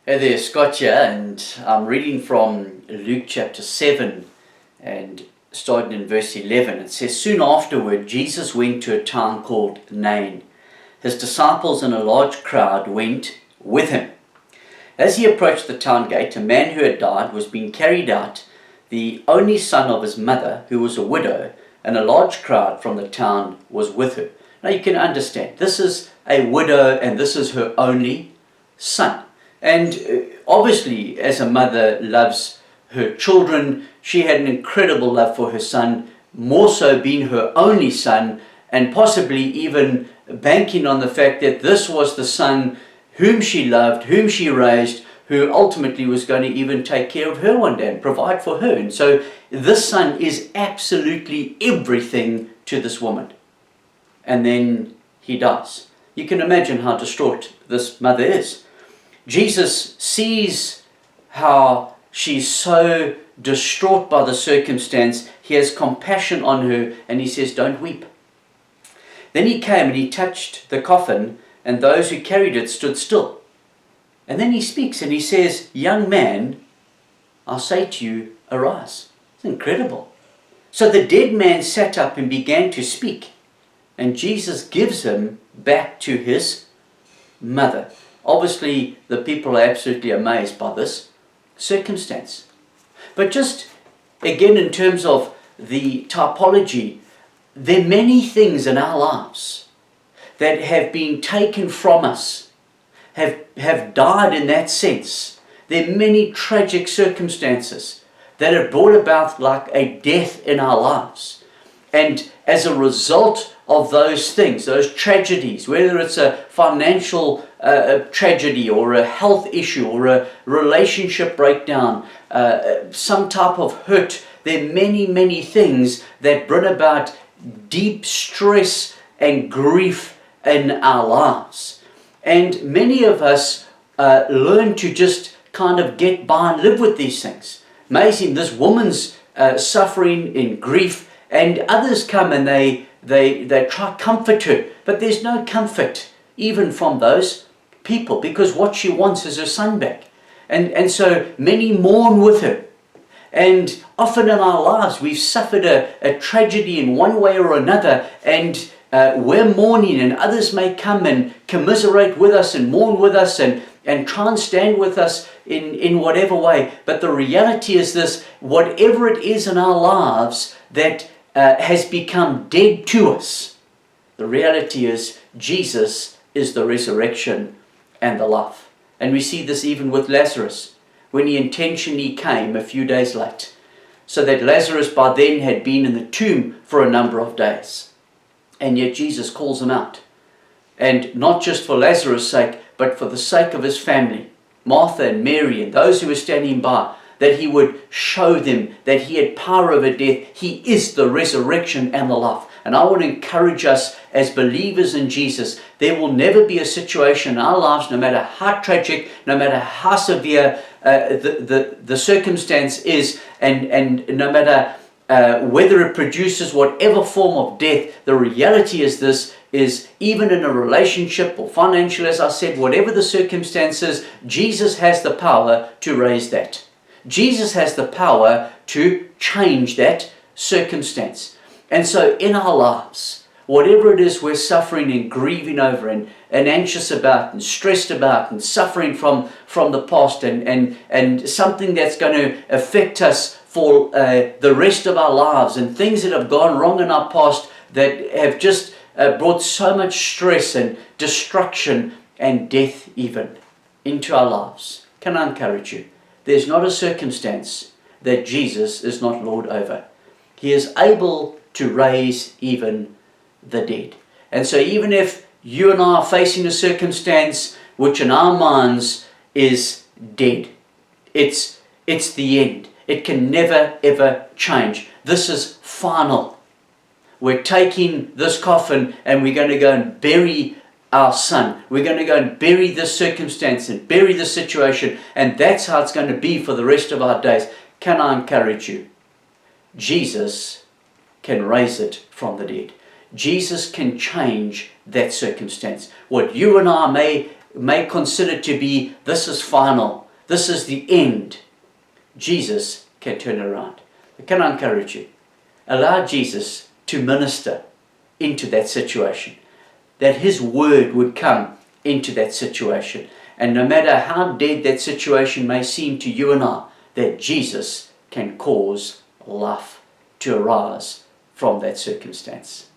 Hey there, Scott here, and I'm reading from Luke chapter 7 and starting in verse 11. It says, "Soon afterward, Jesus went to a town called Nain. His disciples and a large crowd went with him. As he approached the town gate, a man who had died was being carried out, the only son of his mother, who was a widow, and a large crowd from the town was with her." Now you can understand, this is a widow and this is her only son. And obviously, as a mother loves her children, she had an incredible love for her son, more so being her only son, and possibly even banking on the fact that this was the son whom she loved, whom she raised, who ultimately was going to even take care of her one day and provide for her. And so this son is absolutely everything to this woman. And then he dies. You can imagine how distraught this mother is. Jesus sees how she's so distraught by the circumstance. He has compassion on her and he says, "Don't weep." Then he came and he touched the coffin, and those who carried it stood still. And then he speaks and he says, "Young man, I say to you, arise." It's incredible. So the dead man sat up and began to speak, and Jesus gives him back to his mother. Obviously, the people are absolutely amazed by this circumstance. But just again, in terms of the typology, there are many things in our lives that have been taken from us, have died in that sense. There are many tragic circumstances that have brought about like a death in our lives. And as a result of those things, those tragedies, whether it's a financial tragedy or a health issue or a relationship breakdown, some type of hurt, there are many, many things that bring about deep stress and grief in our lives. And many of us learn to just kind of get by and live with these things. Amazing, this woman's suffering in grief, and others come and they try to comfort her, but there's no comfort even from those people, because what she wants is her son back. And so many mourn with her. And often in our lives we've suffered a tragedy in one way or another, and we're mourning, and others may come and commiserate with us and mourn with us and try and stand with us in whatever way. But the reality is this: whatever it is in our lives that has become dead to us, the reality is Jesus is the resurrection and the life. And we see this even with Lazarus, when he intentionally came a few days late, so that Lazarus by then had been in the tomb for a number of days. And yet Jesus calls him out. And not just for Lazarus' sake, but for the sake of his family, Martha and Mary and those who were standing by, that he would show them that he had power over death. He is the resurrection and the life. And I want to encourage us as believers in Jesus, there will never be a situation in our lives, no matter how tragic, no matter how severe the circumstance is, and no matter whether it produces whatever form of death, the reality is this, is even in a relationship or financial, as I said, whatever the circumstances, Jesus has the power to raise that. Jesus has the power to change that circumstance. And so in our lives, whatever it is we're suffering and grieving over and anxious about and stressed about and suffering from the past and something that's going to affect us for the rest of our lives, and things that have gone wrong in our past that have just brought so much stress and destruction and death even into our lives, can I encourage you? There's not a circumstance that Jesus is not Lord over. He is able to raise even the dead. And so even if you and I are facing a circumstance which in our minds is dead, it's the end. It can never ever change. This is final. We're taking this coffin and we're going to go and bury our son. We're going to go and bury this circumstance and bury this situation, and that's how it's going to be for the rest of our days. Can I encourage you? Jesus can raise it from the dead. Jesus can change that circumstance. What you and I may may consider to be, this is final, this is the end, Jesus can turn around. Can I encourage you? Allow Jesus to minister into that situation, that His word would come into that situation. And no matter how dead that situation may seem to you and I, that Jesus can cause life to arise from that circumstance.